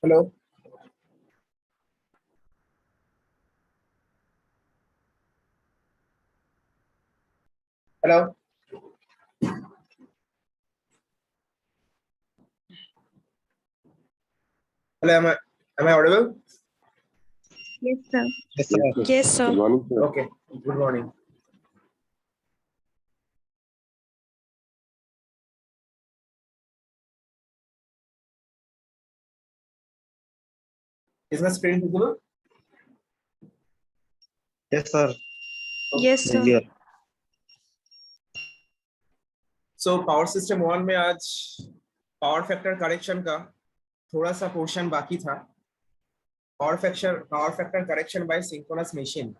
Hello hello hello am I audible? Yes, sir. Yes, sir. Yes, sir. Good morning, sir. Okay, good morning. Is my screen visible? Yes, sir. Yes, sir. Clear. So power system 1 में आज power factor correction का थोड़ा सा portion बाकी था। Power factor correction by synchronous machine.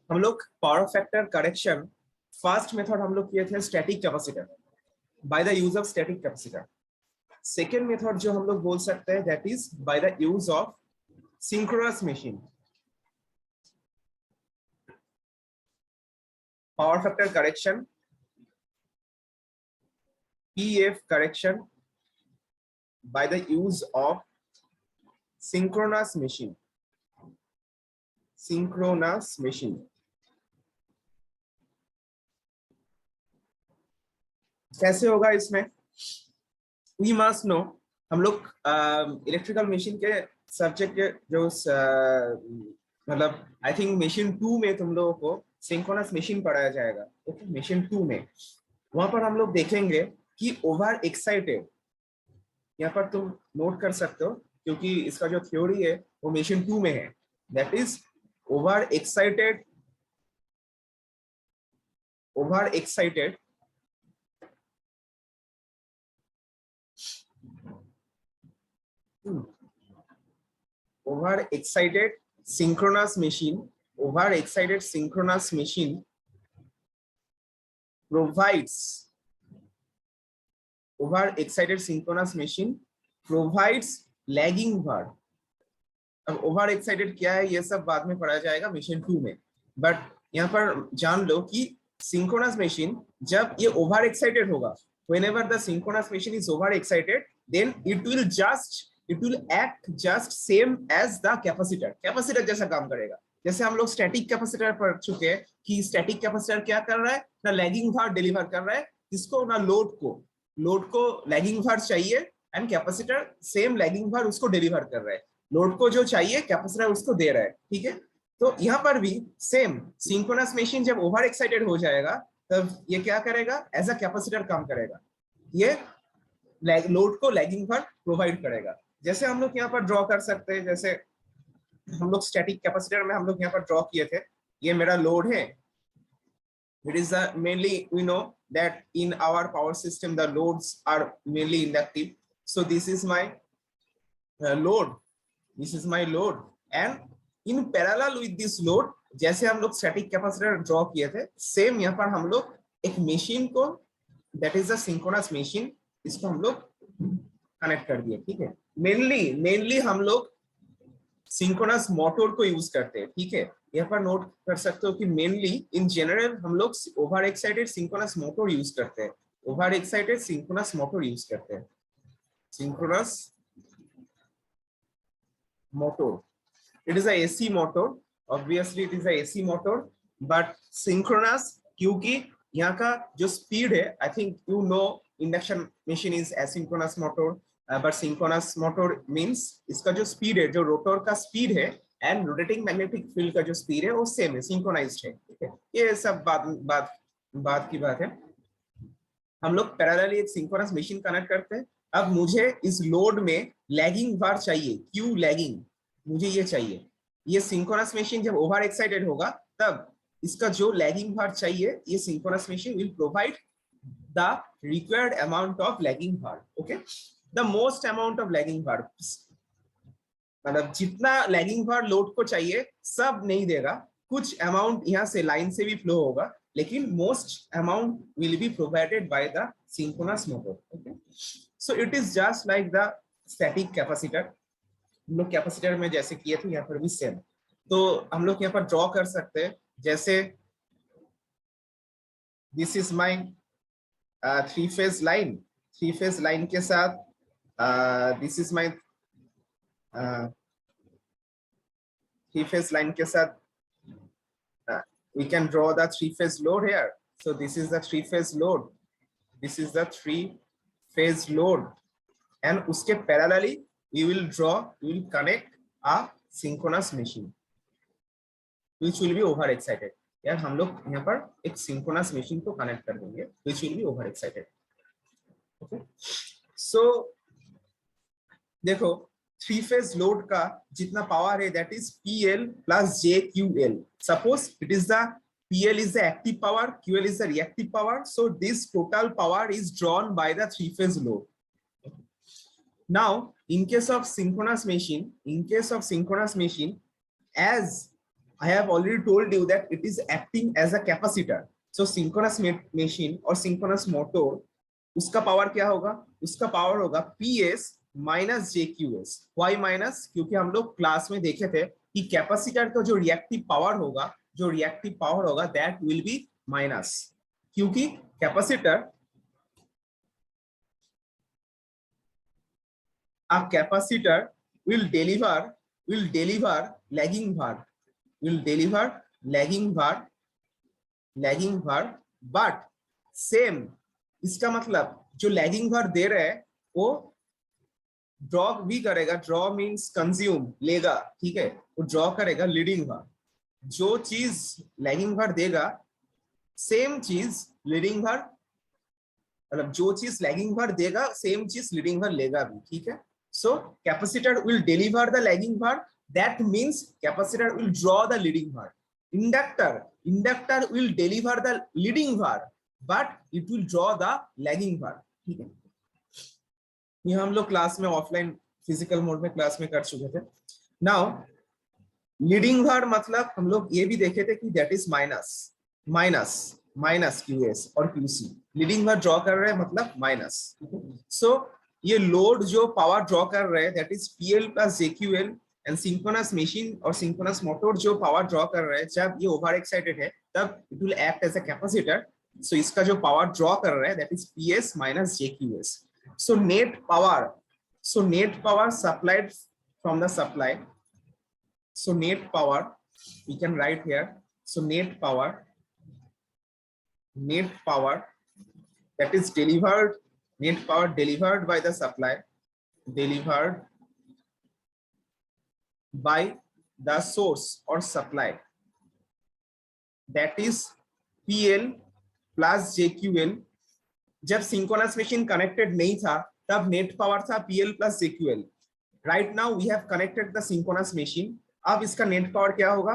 हम लोग power factor correction first method हम लोग किए थे static capacitor, by the use of static capacitor. Second method जो हम लोग बोल सकते हैं that is by the use of synchronous machine. Power factor correction, PF correction by the use of synchronous machine. कैसे होगा इसमें? We must know, हम लोग इलेक्ट्रिकल मशीन के सब्जेक्ट के जो मतलब आई थिंक मशीन 2 में तुम लोगों को सिंक्रोनस मशीन पढ़ाया जाएगा। ओके, मशीन 2 में वहां पर हम लोग देखेंगे कि ओवर एक्साइटेड, यहाँ पर तुम नोट कर सकते हो क्योंकि इसका जो थ्योरी है वो मशीन 2 में है, that is over excited synchronous machine provides lagging var। अब ओवर एक्साइटेड क्या है ये सब बाद में पढ़ा जाएगा मशीन 2 में, बट यहाँ पर जान लो कि सिंक्रोनस मशीन जब ये ओवर एक्साइटेड होगा, whenever the synchronous machine is over excited, then it will act just same as the capacitor जैसा काम करेगा। जैसे हम लोग स्टैटिक कैपेसिटर पढ़ चुके हैं कि स्टैटिक कैपेसिटर क्या कर रहा है ना, लैगिंग भार डिलीवर कर रहा है इसको ना, लोड को लैगिंग भार चाहिए एंड कैपेसिटर सेम लैगिंग भार उसको डिलीवर कर रहा है। लोड को जो चाहिए कैपेसिटर उसको दे रहा है, ठीक है। तो यहाँ पर भी सेम सिंक्रोनस मशीन जब ओवर एक्साइटेड हो जाएगा तब ये क्या करेगा, एज अ कैपेसिटर काम करेगा, ये लोड को लैगिंग भार प्रोवाइड करेगा। जैसे हम लोग यहाँ पर ड्रॉ कर सकते हैं, जैसे हम लोग स्टैटिक कैपेसिटर में हम लोग यहाँ पर ड्रॉ किए थे, ये मेरा लोड है। It is mainly we know that in our power system the loads are mainly inductive, so this is my load, and in parallel with this load जैसे हम लोग स्टैटिक कैपेसिटर ड्रॉ किए थे सेम यहाँ पर हम लोग एक मशीन को, that is a synchronous machine, इसको हम लोग कनेक्ट कर दिए, ठीक है। मेनली हम लोग सिंक्रोनस मोटर को यूज करते हैं, ठीक है। यहाँ पर नोट कर सकते हो कि मेनली इन जनरल हम लोग over excited synchronous motor use करते हैं, synchronous motor. It is a AC motor, obviously it is a AC motor, but synchronous क्योंकि यहाँ का जो स्पीड है, I think you know induction machine is asynchronous motor, but synchronous motor means इसका जो speed है, जो रोटर का स्पीड है एंड रोटेटिंग मैग्नेटिक फील्ड का जो स्पीड है वो सेम है, सिंक्रोनाइज्ड है, ठीक है। ये सब बात की बात है। हम लोग पैरेलली एक सिंक्रोनस मशीन कनेक्ट करते हैं। अब मुझे इस लोड में लैगिंग भार चाहिए, क्यू लैगिंग मुझे ये चाहिए। ये सिंक्रोनस मशीन जब ओवर एक्साइटेड होगा तब इसका जो लैगिंग भार चाहिए, ये synchronous machine will provide the required amount of lagging var, okay. The most amount of lagging var, मतलब जितना लैगिंग भार लोड को चाहिए सब नहीं देगा, कुछ अमाउंट यहाँ से लाइन से भी फ्लो होगा, लेकिन most amount will be provided by the synchronous motor, okay. So it is just like the static capacitor. हम लोग कैपेसिटर में जैसे किए थे यहाँ पर भी सेम। तो हम लोग यहाँ पर ड्रॉ कर सकते हैं, जैसे this is my three phase line, three phase line के साथ this is my three phase line के साथ we can draw the three phase load here. So this is the three phase load, this is the three phase load, and uske parallelly we will draw, we will connect a synchronous machine which will be over excited. यार हम लोग यहाँ पर एक synchronous machine को connect कर देंगे which will be over excited. Okay, so देखो थ्री फेज लोड का जितना पावर है that is PL plus JQL. Suppose it is the PL is the active power, QL is the reactive power, so this total power is drawn by the three phase load. Now in case of synchronous machine, as I have already told you that it is acting as a capacitor, so synchronous machine or synchronous motor उसका power क्या होगा, उसका power होगा PS minus JQS. Y minus, क्योंकि हम लोग class में देखे थे कि कैपेसिटर का जो रिएक्टिव पावर होगा दैट विल बी माइनस, क्योंकि capacitor will deliver lagging var, but same, इसका मतलब जो लैगिंग var दे रहा है वो ड्रॉ भी करेगा, ड्रॉ मींस कंज्यूम, लेगा, ठीक है, वो ड्रॉ करेगा लीडिंग var. जो चीज लैगिंग var देगा सेम चीज लीडिंग var, मतलब जो चीज लैगिंग var देगा सेम चीज लीडिंग var लेगा भी, ठीक है. So capacitor will deliver the lagging var, that means capacitor will draw the leading var. Inductor will deliver the leading var, but it will draw the lagging var, ठीक है. ये हम लोग क्लास में ऑफलाइन फिजिकल मोड में class में कर चुके थे. नाउ लीडिंग var मतलब हम लोग ये भी देखे थे कि दैट इज माइनस QS और QC. लीडिंग var ड्रॉ कर रहे हैं मतलब माइनस. सो ये लोड जो पावर ड्रॉ कर रहे हैं that is PL plus JQL, and synchronous machine और सिंक्रोनस मोटर जो पावर ड्रॉ कर रहे हैं जब ये ओवर एक्साइटेड है तब it will act as a capacitor. So इसका जो पावर ड्रॉ कर रहा है that is PS minus JQS. So net power supplied from the supply. So net power we can write here. So net power that is delivered, net power delivered by the supply, delivered by the source or supply, that is PL plus JQL. जब सिंक्रोनस मशीन connected नहीं था तब net power था PL plus JQL. Right now we have connected the synchronous machine. अब इसका net power क्या होगा,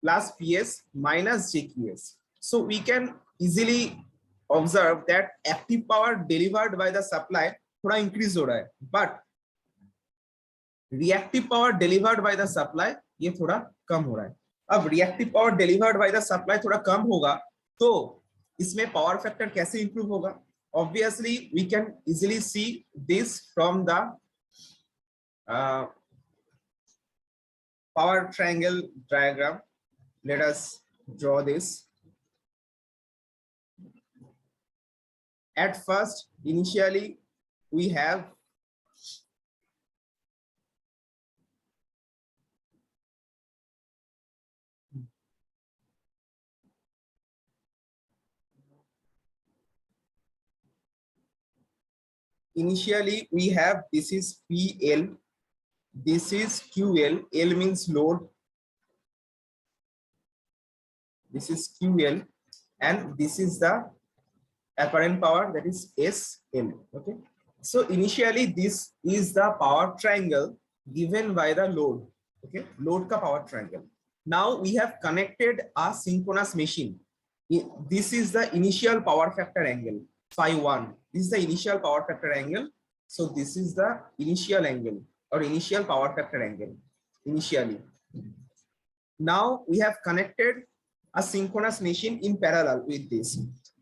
plus PS minus JQS. So we can easily observe that active power delivered by the supply थोड़ा increase हो रहा है, but reactive power delivered by the supply ये थोड़ा कम हो रहा है. अब reactive power delivered by the supply थोड़ा कम होगा तो इसमें पावर फैक्टर कैसे इंप्रूव होगा. Obviously we can easily see this from the power triangle diagram. Let us draw this. At first, initially we have this is PL, this is QL. L means load, this is QL, and this is the apparent power, that is SL. Okay, so initially this is the power triangle given by the load. Okay, load ka power triangle. Now we have connected a synchronous machine. This is the initial power factor angle, phi 1. This is the initial power factor angle. So this is the initial angle or initial power factor angle initially. Now we have connected a synchronous machine in parallel with this.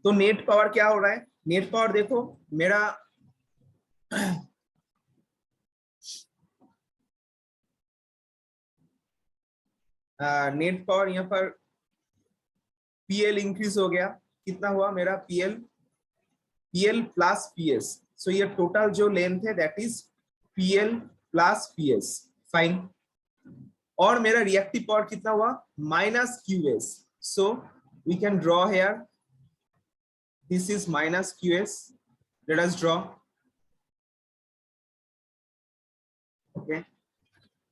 तो net power क्या हो रहा है, net power देखो मेरा net power यहाँ पर PL increase हो गया, कितना हुआ मेरा PL प्लस PS, सो ये टोटल जो लेंथ है that is PL plus PS, fine. और मेरा रिएक्टिव पावर कितना हुआ minus QS, so we can draw here this is minus QS, let us draw, okay,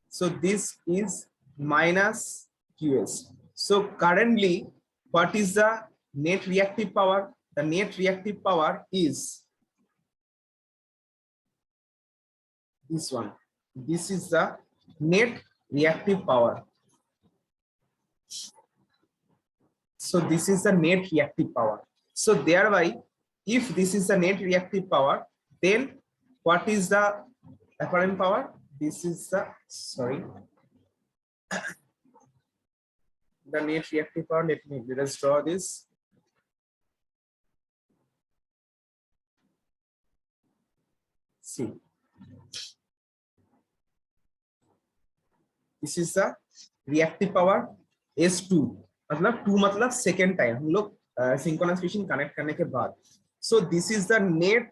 so this is minus QS. So currently what is the net reactive power? The net reactive power is this one, this is the net reactive power. So this is the net reactive power. So thereby if this is the net reactive power, then what is the apparent power? This is the, sorry, the net reactive power. Let us draw this. See, this is the reactive power S2, मतलब 2 मतलब second time हम लोग synchronous machine connect करने के बाद. So this is the net,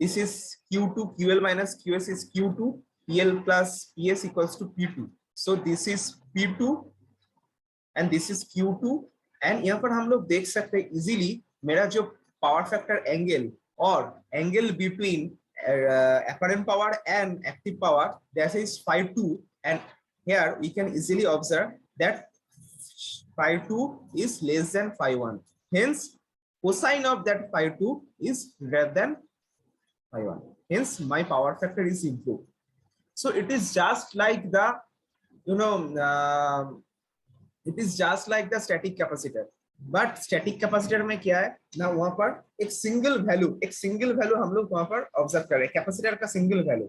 this is Q2, QL minus QS is Q2, PL plus PS equals to P2. So this is P2 and this is Q2, and यहाँ पर हम लोग देख सकते हैं इजीली मेरा जो पावर फैक्टर एंगल और angle between apparent power and active power, that is phi2, and here we can easily observe that phi2 is less than phi1, hence cosine of that phi2 is greater than phi1, hence my power factor is improved. So it is just like the, you know, it is just like the static capacitor, but static capacitor में क्या है ना, वहां पर एक single value हम लोग वहां पर ऑब्जर्व कर रहे हैं, कैपेसिटर का सिंगल वैल्यू,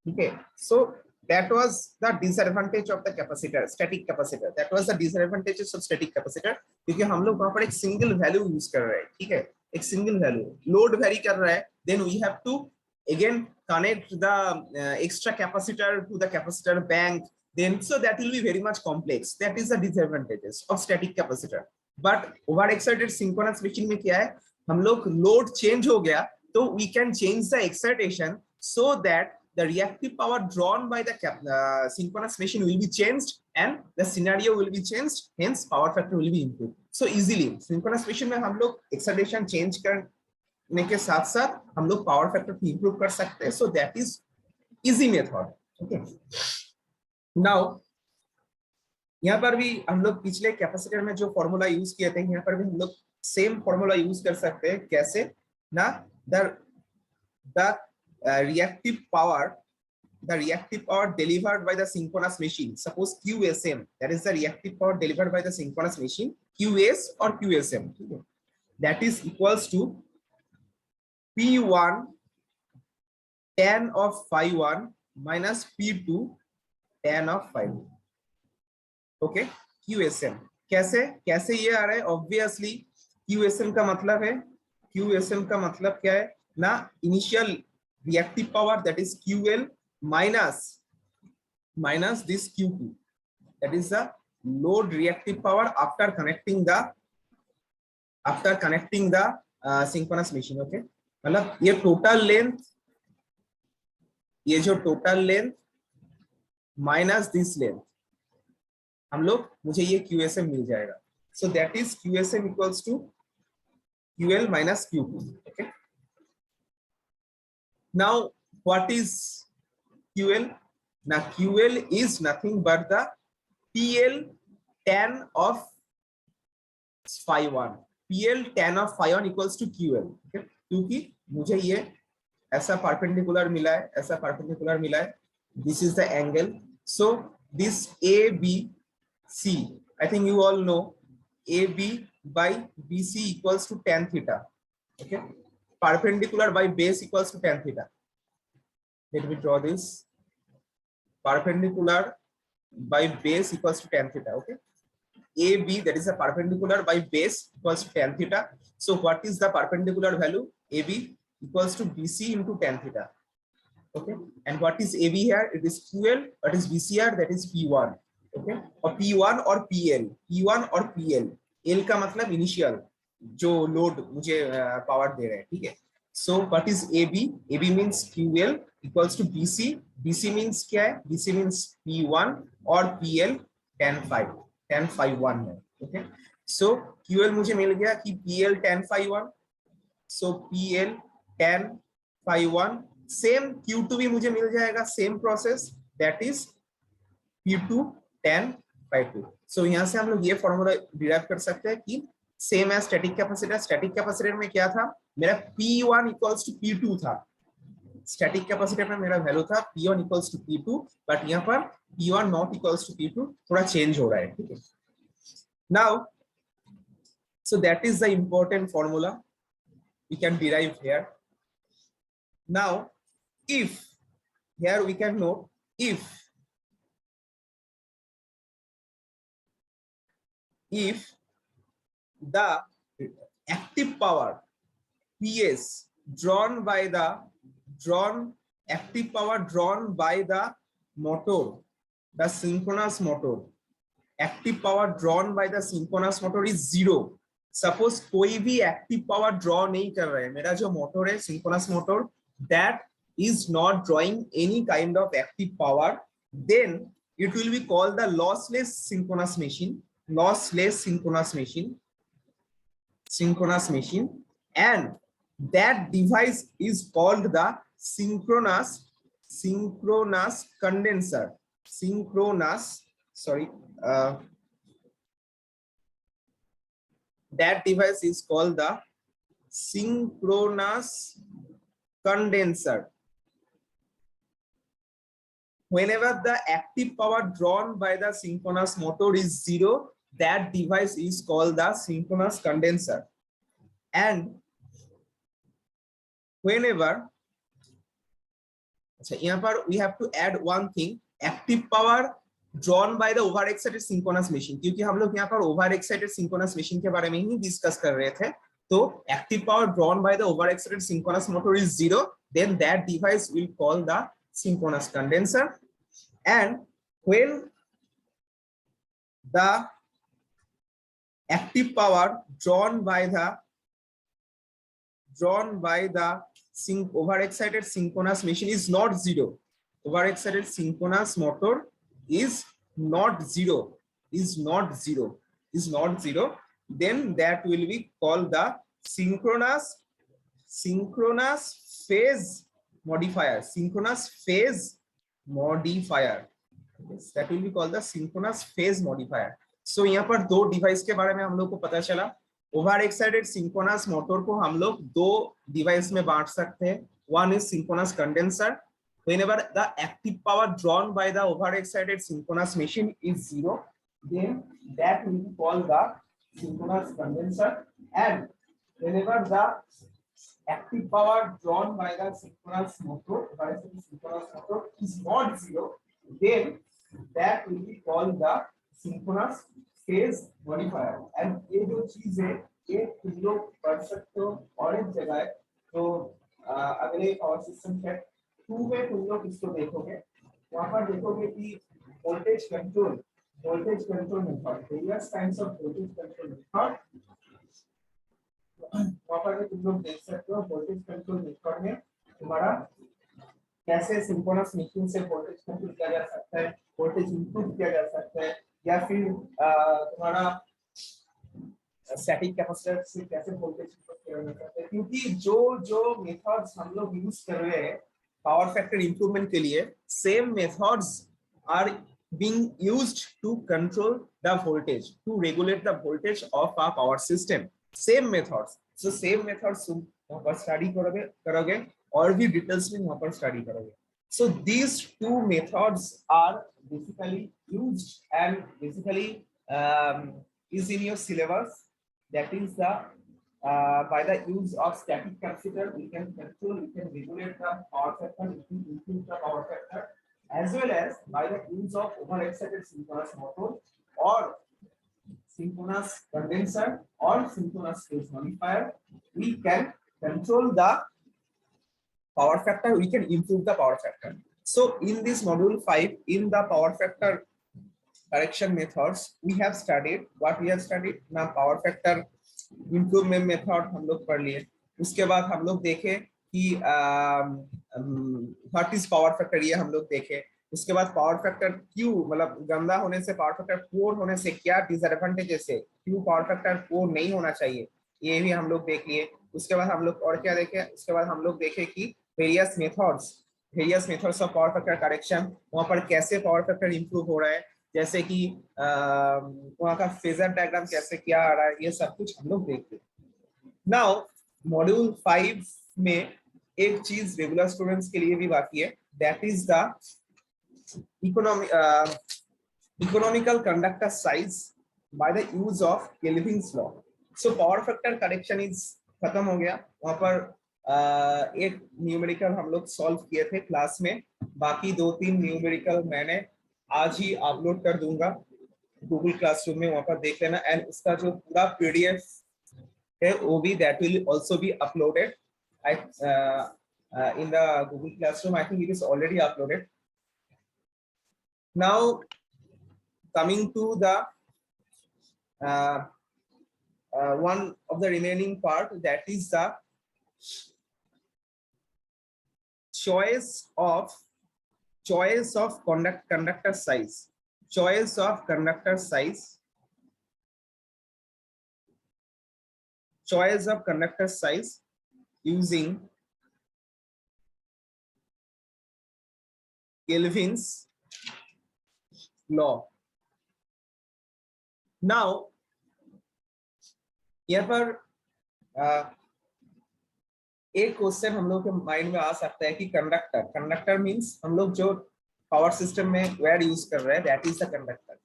ठीक है. So that was the disadvantage of the capacitor, static capacitor, that was the disadvantages of static capacitor, क्योंकि हम लोग वहां पर एक सिंगल वैल्यू यूज कर रहे हैं, ठीक है, एक सिंगल वैल्यू, लोड वेरी कर रहा है, then we have to again connect the extra capacitor to the capacitor bank, then so that will be very much complex. That is the disadvantages of static capacitor. But over excited synchronous machine में क्या है, हम लोग load change हो गया तो we can change the excitation so that the reactive power drawn by the synchronous machine will be changed and the scenario will be changed, hence power factor will be improved. So easily synchronous machine में हम लोग excitation change करने के साथ साथ हम लोग power factor को इंप्रूव कर सकते हैं. सो that is easy method. Okay, now यहाँ पर भी हम लोग पिछले कैपेसिटर में जो फॉर्मूला यूज किए थे, यहाँ पर भी हम लोग सेम फॉर्मूला यूज कर सकते हैं. कैसे ना, the reactive power delivered by the synchronous machine, suppose QSM, that is the reactive power delivered by the synchronous machine, QS or QSM, that is equals to P1 tan of phi1 minus P2 tan of phi2. Okay, QSM कैसे ये आ रहा है, obviously QSM का मतलब है, QSM का मतलब क्या है ना, initial reactive power that is QL minus this Q2, that is the load reactive power after connecting the synchronous machine. Okay, मतलब ये टोटल लेंथ, ये जो total length minus this length, हम लोग मुझे ये QSM मिल जाएगा. So that is QSM equals to QL minus Q2. Okay, now what is QL? ना, QL is nothing but the PL tan of phi1. PL tan of phi1 equals to QL. Okay? क्योंकि मुझे ये ऐसा perpendicular मिला है, this is the angle. So this ABC, I think you all know, AB by BC equals to tan theta. Okay, perpendicular by base equals to tan theta. Let me draw this. Perpendicular by base equals to tan theta. Okay, AB, that is a perpendicular by base, equals to tan theta. So what is the perpendicular value? AB equals to BC into tan theta. Okay, and what is AB here? It is QL. What is BC here? That is P1. Okay, or P1 or PL. P1 or PL. L का मतलब initial जो load मुझे power दे रहे हैं, ठीक है। So what is AB? AB means QL equals to BC. BC means क्या है? बीसी मींस P1 और PL 1051 है, ओके। सो क्यूएल मुझे मिल गया कि PL 1051, सो PL 1051। सेम Q2 भी मुझे मिल जाएगा, same process, that is P2 1052। सो यहाँ से हम लोग ये फॉर्मूला डिराइव कर सकते हैं कि same as static capacitor. Static capacitor में क्या था? मेरा P1 इक्वल्स टू P2 था। स्टैटिक कैपेसिटर में मेरा वैल्यू था P1 equals to P2, but यहाँ पर P1 not equals to P2, थोड़ा चेंज हो रहा है, ठीक है। Now so that is the important formula we can derive here. Now if here we can note, if the active power PS drawn by the active power drawn by the motor, the synchronous motor, active power drawn by the synchronous motor is 0. Suppose कोई भी active power draw नहीं कर रहे हैं, मेरा जो motor है synchronous motor, that is not drawing any kind of active power, then it will be called the lossless synchronous machine, lossless synchronous machine, and that device is called the synchronous condenser, that device is called the synchronous condenser. Whenever the active power drawn by the synchronous motor is 0, that device is called the synchronous condenser. And whenever, यहाँ पर we have to add one thing, active power drawn by the overexcited synchronous machine, क्योंकि हम लोग यहाँ पर overexcited synchronous machine के बारे में ही डिस्कस कर रहे थे। तो active power drawn by the overexcited synchronous motor is 0, then that device will call the synchronous condenser. And when the active power drawn by the overexcited synchronous machine is not 0, overexcited synchronous motor is not 0, then that will be called the synchronous phase modifier, yes, that will be called the synchronous phase modifier. So यहाँ पर दो device के बारे में हम लोग को पता चला। ओवर एक्साइटेड सिंक्रोनस मोटर को हम लोग दो डिवाइस में बांट सकते हैं। One is synchronous condenser, whenever the active power drawn by the overexcited synchronous machine is 0, then that will be called the synchronous condenser. And whenever the active power drawn by the synchronous motor is not 0, then that will be called the synchronous phase modifier. And ये जो चीज है ये तुम लोग पढ़ सकते हो और एक जगह है। तो अगले पावर सिस्टम सेट 2 में तुम लोग इसको देखोगे, वहां पर देखोगे कि voltage control method, various kinds of voltage control method, वहां पर तुम लोग देख सकते हो वोल्टेज कंट्रोल मेथड में तुम्हारा कैसे सिंक्रोनस मशीन से वोल्टेज कंट्रोल किया जा सकता है, वोल्टेज इनपुट किया जा सकता है, या फिर तुम्हारा स्टैटिक कैपेसिटर से कैसे वोल्टेज इनपुट किया जा सकता है। क्योंकि जो मेथड्स हम लोग यूज कर रहे हैं पावर फैक्टर इंप्रूवमेंट के लिए, same methods are being used to control the voltage, to regulate the voltage of our power system. Same methods. So same methods तुम वहाँ पर स्टडी करोगे और भी डिटेल्स में वहाँ पर स्टडी करोगे। So these two methods are basically used and basically is in your syllabus. That is the by the use of static capacitor we can regulate the power factor, we can improve the power factor, as well as by the use of overexcited synchronous motor or synchronous condenser or synchronous phase modifier, we can control the power factor, we can improve the power factor. So in this module 5, in the power factor correction methods we have studied. What we have studied now, power factor improvement method हम लोग पढ़ लिए. उसके बाद हम लोग देखे कि व्हाट इज पावर फैक्टर, ये हम लोग देखे. उसके बाद पावर फैक्टर क्यों, मतलब गंदा होने से, पावर फैक्टर पुअर होने से क्या डिसएडवांटेजेस है, क्यों पावर फैक्टर पुअर नहीं होना चाहिए, ये भी हम लोग देख लिए. उसके बाद हम लोग और क्या देखे, उसके बाद हम लोग देखे कि various methods of power factor correction, वहां पर कैसे पावर फैक्टर इंप्रूव हो रहा है, जैसे कि वहां का फेजर डायग्राम कैसे क्या आ रहा है, ये सब कुछ हम लोग देखते हैं. नाउ मॉड्यूल 5 में एक चीज रेगुलर स्टूडेंट्स के लिए भी बाकी है, that is the economical conductor size by the use of Kelvin's law. So power factor correction is खत्म हो गया. वहां पर एक न्यूमेरिकल हम लोग सॉल्व किए थे क्लास में, बाकी 2-3 न्यूमेरिकल मैंने आज ही अपलोड कर दूंगा गूगल क्लासरूम में, वहां पर देख लेना. एंड उसका जो पूरा पीडीएफ है वो भी that will also be uploaded in the Google Classroom. I think it is already uploaded. Now coming to the one of the remaining part, that is the choice of conductor size. Choice of conductor size. Choice of conductor size using Kelvin's law. Now यहाँ पर एक question हम लोग के mind में आ सकता है कि कंडक्टर मींस हम लोग जो पावर सिस्टम में वायर यूज कर रहे हैं, that is the conductor.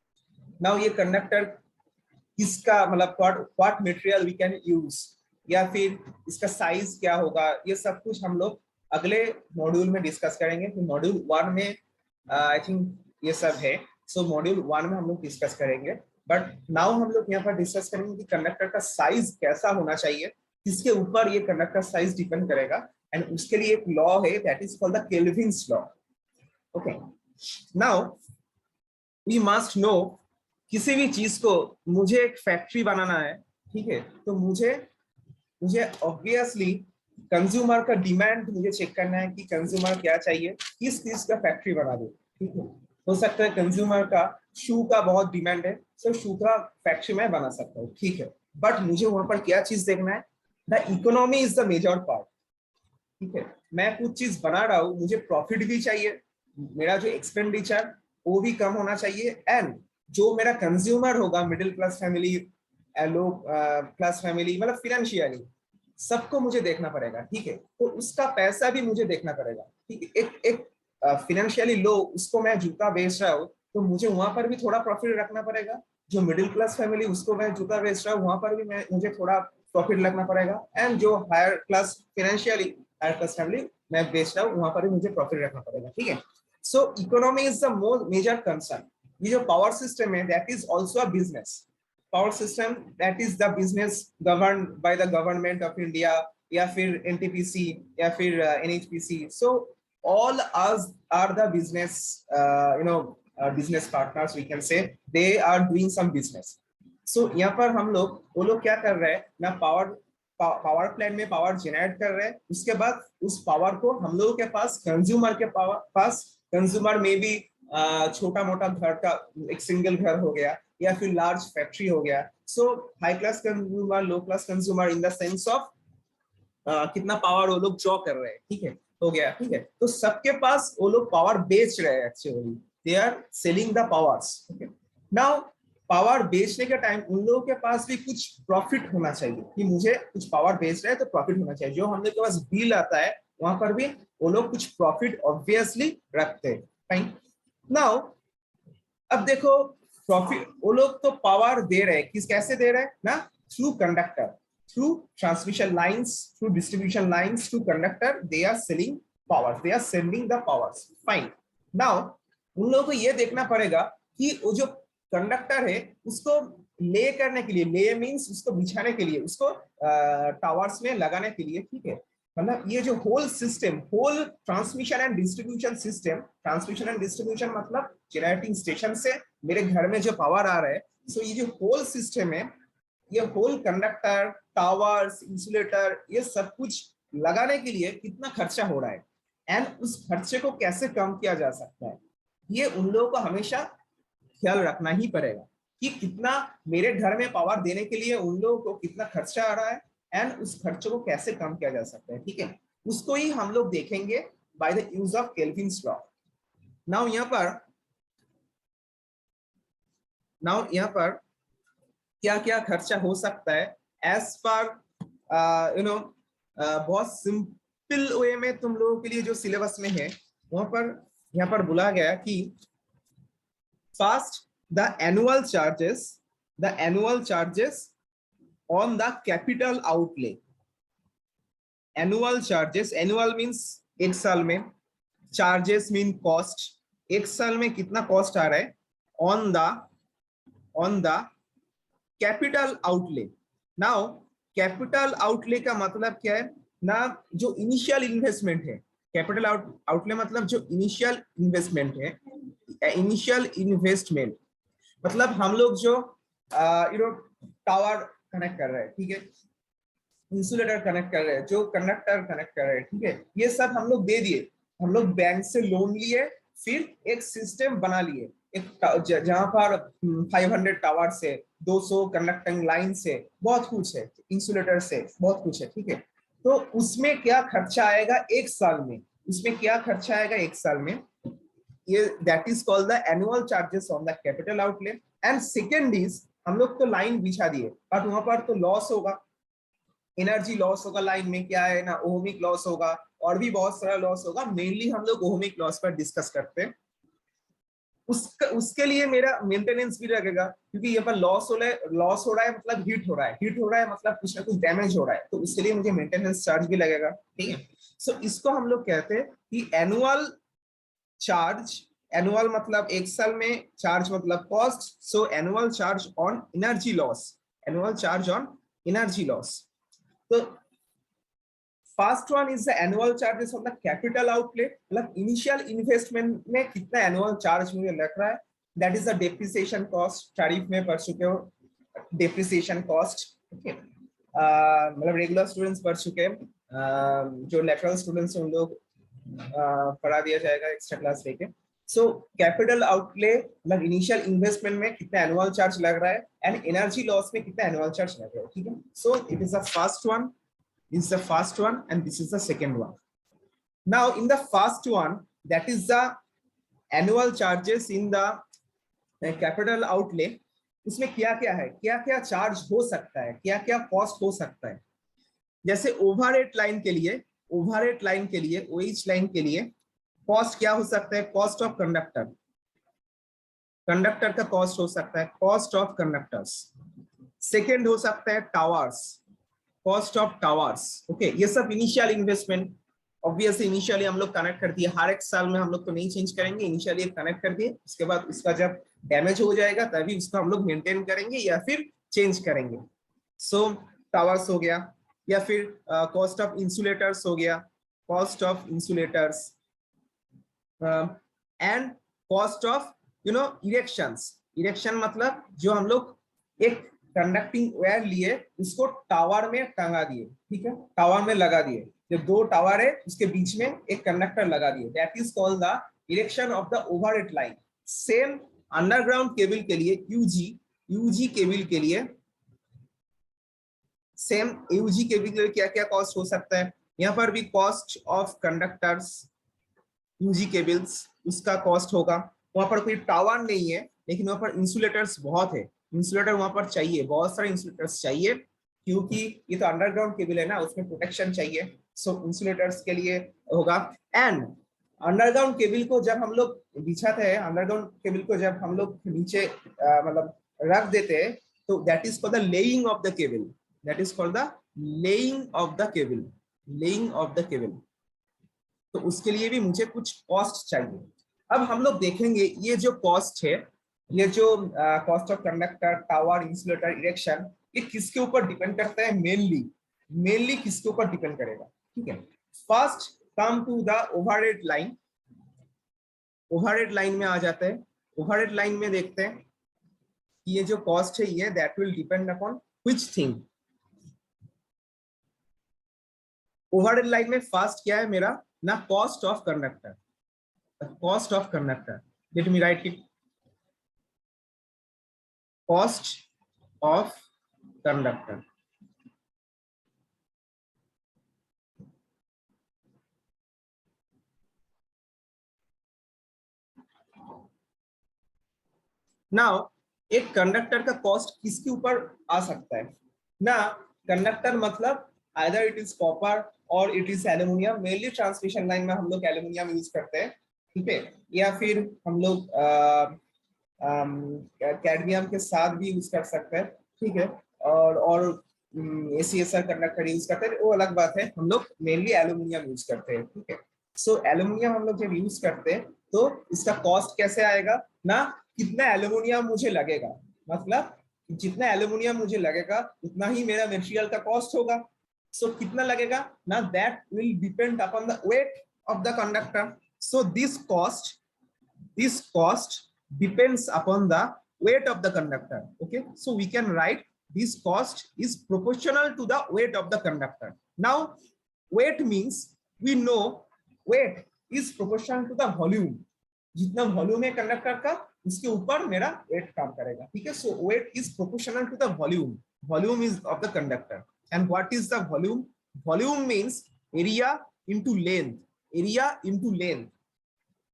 Now ये कंडक्टर किसका, मतलब what material we can use, या फिर इसका साइज क्या होगा, ये सब कुछ हम लोग अगले मॉड्यूल में डिस्कस करेंगे. तो मॉड्यूल 1 में आई थिंक ये सब है, सो मॉड्यूल 1 में हम लोग डिस्कस करेंगे. बट नाउ हम लोग यहाँ पर डिस्कस करेंगे कि कंडक्टर का साइज कैसा होना चाहिए, किसके ऊपर ये कंडक्टर साइज डिपेंड करेगा. एंड उसके लिए एक लॉ है, that is called the Kelvin's law. Okay, now we must know, किसी भी चीज को मुझे एक फैक्ट्री बनाना है, ठीक है, तो मुझे ऑब्वियसली कंज्यूमर का डिमांड मुझे चेक करना है कि कंज्यूमर क्या चाहिए, किस चीज का फैक्ट्री बना दे. ठीक है, हो सकता है कंज्यूमर का शू का बहुत डिमांड है, सो शू का फैक्ट्री मैं बना सकता हूँ. ठीक है, बट मुझे वहां पर क्या चीज देखना है, the economy is the major part. ठीक है, मैं कुछ चीज बना रहा हूँ, मुझे प्रॉफिट भी चाहिए, मेरा जो एक्सपेंडिचर वो भी कम होना चाहिए, एंड जो मेरा कंज्यूमर होगा, मिडिल क्लास फैमिली, लो क्लास फैमिली, मतलब फिनेंशियली सबको मुझे देखना पड़ेगा. ठीक है, तो उसका पैसा भी मुझे देखना पड़ेगा. ठीक है, एक फिनेंशियली लो, उसको मैं जूता बेच रहा हूँ, तो मुझे वहां पर भी थोड़ा प्रॉफिट रखना पड़ेगा. जो मिडिल क्लास फैमिली, उसको मैं जूता बेच रहा हूँ, वहां पर भी मुझे थोड़ा प्रॉफिट रखना पड़ेगा. एंड जो higher class financially higher class family मैं बेच रहा हूँ, वहां पर भी मुझे प्रॉफिट रखना पड़ेगा. ठीक है, so economy is the most major concern. ये जो पावर सिस्टम है, that is also a business. Power system that is the business governed by the government of India, या फिर एनटीपीसी, या फिर एनएचपीसी. सो all us are the business, business partners, we can say. They are doing some business. So यहाँ पर हम लोग, वो लोग क्या कर रहे हैं ना, पावर प्लांट में पावर जनरेट कर रहे हैं. उसके बाद उस पावर को हम लोगों के पास, कंज्यूमर के पास, कंज्यूमर में भी छोटा मोटा घर का एक सिंगल घर हो गया, या फिर लार्ज फैक्ट्री हो गया. So high class consumer, low class consumer, in the sense of कितना पावर वो लोग ड्रॉ कर रहे हैं. ठीक है, हो गया. ठीक है, तो सबके पास वो लोग पावर बेच रहे हैं, actually they are selling the powers. Now power बेचने के टाइम उन लोगों के पास भी कुछ प्रॉफिट होना चाहिए, कि मुझे कुछ पावर बेच रहे हैं तो प्रॉफिट होना चाहिए. जो हम लोग के पास बिल आता है, वहां पर भी वो लोग कुछ प्रॉफिट ऑब्वियसली रखते हैं. फाइन. नाउ अब देखो, प्रॉफिट वो लोग तो पावर दे रहे हैं, कैसे दे रहे हैं ना, through conductor, through transmission lines, through distribution lines, through conductor, they are selling powers, they are sending the powers. Fine. Now उन लोगों को ये देखना पड़ेगा कि वो जो कंडक्टर है, उसको ले करने के लिए, ले मींस उसको बिछाने के लिए, उसको टावर्स में लगाने के लिए. ठीक है, मतलब ये जो whole system, whole transmission and distribution system, transmission and distribution मतलब जनरेटिंग स्टेशन से मेरे घर में जो पावर आ रहा है, सो ये जो होल सिस्टम है, ये होल कंडक्टर, टावर्स, इंसुलेटर, ये सब कुछ लगाने के लिए कितना खर्चा हो रहा है एंड उस खर्चे को कैसे कम किया जा सकता है, ये उन लोगों को हमेशा ख्याल रखना ही पड़ेगा कि कितना मेरे घर में पावर देने के लिए उन लोगों को कितना खर्चा आ रहा है एंड उस खर्चे को कैसे कम किया जा सकता है। ठीक है, उसको ही हम लोग देखेंगे by the use of Kelvin's law. Now यहाँ पर क्या क्या खर्चा हो सकता है एज पर बहुत सिंपल वे में तुम लोगों के लिए जो सिलेबस में है वहां पर यहाँ पर बोला गया कि first the annual charges on the capital outlay. Annual charges, annual means एक साल में, charges mean cost, एक साल में कितना कॉस्ट आ रहा है on the capital outlay. Now capital outlay का मतलब क्या है ना, जो इनिशियल इन्वेस्टमेंट है, कैपिटल आउटले मतलब जो इनिशियल इन्वेस्टमेंट है, इनिशियल इन्वेस्टमेंट मतलब हम लोग जो टावर कनेक्ट कर रहे हैं, ठीक है, इंसुलेटर कनेक्ट कर रहे हैं, जो कंडक्टर कनेक्ट कर रहे हैं, ठीक है, ये सब हम लोग दे दिए, हम लोग बैंक से लोन लिए, फिर एक सिस्टम बना लिए, एक जहां पर 500 टावर से, 200 कंडक्टिंग लाइन से, बहुत कुछ है, इंसुलेटर से बहुत कुछ है, ठीक है। तो उसमें क्या खर्चा आएगा एक साल में, उसमें क्या खर्चा आएगा एक साल में, ये that is called the annual charges on the capital outlay. And second is हम लोग तो लाइन बिछा दिए, बट वहां पर तो लॉस होगा, एनर्जी लॉस होगा, लाइन में क्या है ना, ओहमिक लॉस होगा और भी बहुत सारा लॉस होगा। मेनली हम लोग ओहमिक लॉस पर डिस्कस करते हैं। उसके लिए मेरा मेंटेनेंस भी लगेगा, क्योंकि यहाँ पर लॉस हो रहा है मतलब हीट हो रहा है मतलब कुछ ना कुछ डैमेज हो रहा है, तो इसके लिए मुझे मेंटेनेंस चार्ज भी लगेगा, ठीक है। सो इसको हम लोग कहते हैं कि एनुअल चार्ज, एनुअल मतलब एक साल में, चार्ज मतलब cost, so annual charge on energy loss, annual charge on energy loss. तो first one is the annual charges on the capital outlay, मतलब इनिशियल इन्वेस्टमेंट में कितना एनुअल चार्ज मुझे लग रहा है, that is the depreciation cost, tariff में पढ़ चुके हो डेप्रिसिएशन कॉस्ट, ओके, मतलब रेगुलर स्टूडेंट्स पढ़ चुके हैं, जो लेटरल स्टूडेंट्स उन लोग पढ़ा दिया जाएगा एक्स्ट्रा क्लास लेके। सो कैपिटल आउटले मतलब इनिशियल इन्वेस्टमेंट में कितना एनुअल चार्ज लग रहा है एंड एनर्जी लॉस में कितना एनुअल चार्ज लग रहा है, ठीक है। So it is the first one, this is the first one and this is the second one. Now in the first one, that is the annual charges in the capital outlay, उसमें क्या क्या है, क्या क्या charge हो सकता है, क्या क्या कॉस्ट हो सकता है। जैसे ओवरहेड लाइन के लिए, ओवरहेड लाइन के लिए, ओएच लाइन के लिए कॉस्ट क्या हो सकता है, कॉस्ट ऑफ कंडक्टर, कंडक्टर का कॉस्ट हो सकता है, कॉस्ट ऑफ कंडक्टर्स। सेकेंड हो सकता है towers, cost of towers, okay. ये सब इनिशियल इन्वेस्टमेंट, ऑब्वियसली इनिशियली हम लोग कनेक्ट कर दिए, हर एक साल में हम लोग तो नहीं चेंज करेंगे, इनिशियली कनेक्ट कर दिए, उसके बाद उसका जब डैमेज हो जाएगा तभी उसको हम लोग मेंटेन करेंगे या फिर चेंज करेंगे। सो टावर्स हो गया, या फिर कॉस्ट ऑफ इंसुलेटर्स हो गया, cost of insulators and cost of erections. Erection मतलब जो हम लोग एक कंडक्टिंग वायर लिए, उसको टावर में टंगा दिए, ठीक है, टावर में लगा दिए, जो दो टावर है उसके बीच में एक कंडक्टर लगा दिए, that is called the erection of the overhead line. Same underground cable के लिए, यूजी केबल के लिए, सेम यूजी केबल के लिए क्या क्या कॉस्ट हो सकता है, यहाँ पर भी cost of conductors, UG cables, उसका कॉस्ट होगा। वहां पर कोई टावर नहीं है लेकिन वहां पर इंसुलेटर्स बहुत है, इंसुलेटर वहां पर चाहिए, बहुत सारे इंसुलेटर्स चाहिए, क्योंकि ये तो अंडरग्राउंड केबल है ना, उसमें प्रोटेक्शन चाहिए, सो इंसुलेटर्स के लिए होगा। एंड अंडरग्राउंड केबल को जब हम लोग बिछाते हैं, अंडरग्राउंड केबल को जब हम लोग नीचे मतलब रख देते हैं, तो that is called the laying of the cable, that is called the laying of the cable, laying of the cable. तो उसके लिए भी मुझे कुछ कॉस्ट चाहिए। अब हम लोग देखेंगे ये जो कॉस्ट है, ये जो cost of conductor, tower, insulator, erection, ये किसके ऊपर डिपेंड करता है, मेनली किसके ऊपर डिपेंड करेगा, ठीक है। First come to the overhead line, overhead line में आ जाता है। ओवरहेड लाइन में देखते हैं कि ये जो कॉस्ट है ये that will depend upon which thing. Overhead line में फर्स्ट क्या है मेरा ना, cost of conductor, cost of conductor, let me right it, cost of conductor. Now एक कंडक्टर का कॉस्ट किसके ऊपर आ सकता है ना, कंडक्टर मतलब आइदर इट इज कॉपर और it is aluminium, mainly transmission line में हम लोग एल्यूमिनियम यूज करते हैं, ठीक है, या फिर हम लोग कैडमियम के साथ भी यूज कर सकते हैं, ठीक है, और ACSR कंडक्टर यूज करते हैं, वो अलग बात है, हम लोग मेनली एल्यूमिनियम यूज करते हैं, ठीक है। सो एल्यूमिनियम हम लोग जब यूज करते हैं तो इसका कॉस्ट कैसे आएगा ना, कितना एल्यूमिनियम मुझे लगेगा, मतलब जितना एल्यूमिनियम मुझे लगेगा उतना ही मेरा मटेरियल का कॉस्ट होगा। सो कितना लगेगा ना, that will depend upon the weight of the conductor. So this cost depends upon the weight of the conductor. Okay, so we can write this cost is proportional to the weight of the conductor. Now weight means we know weight is proportional to the volume, जितना volume है conductor का उसके ऊपर मेरा weight काम करेगा, ठीक है। So weight is proportional to the volume, volume is of the conductor. And what is the volume, volume means area into length, area into length,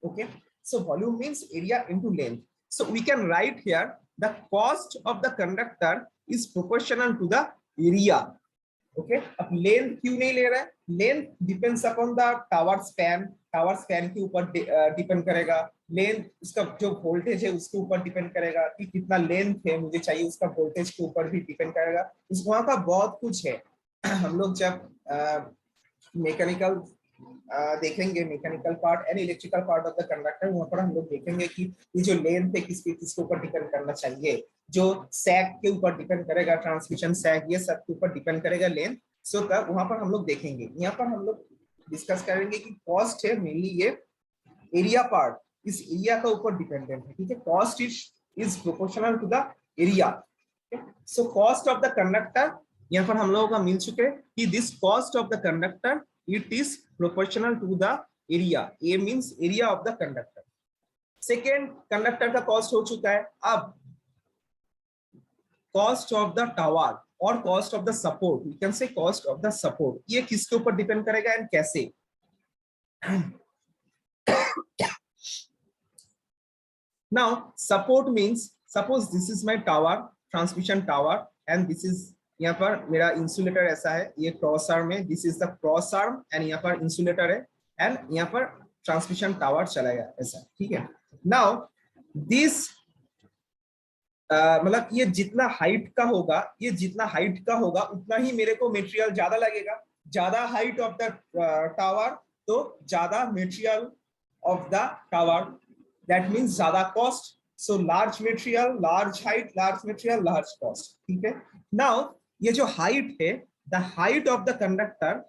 okay, so volume means area into length. So we can write here the cost of the conductor is proportional to the area, okay। अब length क्यों नहीं ले रहा है, length depends upon the tower span, tower span के ऊपर depend करेगा, length उसका जो वोल्टेज है उसके ऊपर डिपेंड करेगा कि कितना लेंथ है मुझे चाहिए, उसका वोल्टेज के ऊपर भी डिपेंड करेगा, उस वहां का बहुत कुछ है। हम लोग जब मैकेनिकल देखेंगे, mechanical part and electrical part of the conductor, वहां पर हम लोग देखेंगे कि ये जो लेंथ है किसके ऊपर डिपेंड करना चाहिए, जो सैग के ऊपर डिपेंड करेगा, ट्रांसमिशन सैग, ये सब के ऊपर डिपेंड करेगा लेंथ। सो तब वहां पर हम लोग देखेंगे, यहाँ पर हम लोग डिस्कस करेंगे कि कॉस्ट है मेनली ये एरिया पार्ट, इस एरिया का ऊपर डिपेंडेंट है, ठीक है। Cost is proportional to the area. So cost of the conductor यहाँ पर हम लोगों का मिल चुके कि this cost of the conductor it is proportional to the area, A means area of the conductor। Second conductor का कॉस्ट हो चुका है, अब कॉस्ट ऑफ द टावर और cost of the support, we can say cost of the support, ये किसके ऊपर depend करेगा एंड कैसे। Now support means suppose this is my tower, transmission tower, and this is यहाँ पर मेरा इंसुलेटर ऐसा है, ये क्रॉस आर्म है, this is the cross arm, and यहाँ पर इंसुलेटर है, एंड यहाँ पर ट्रांसमिशन टावर चलेगा ऐसा, ठीक है। नाउ दिस मतलब ये जितना हाइट का होगा, ये जितना हाइट का होगा उतना ही मेरे को मटेरियल ज्यादा लगेगा, ज्यादा हाइट ऑफ द टावर तो ज्यादा material of the tower, that means ज्यादा cost. So large material, large height, large material, large cost, ठीक है। नाउ ये जो हाइट है, the height of the conductor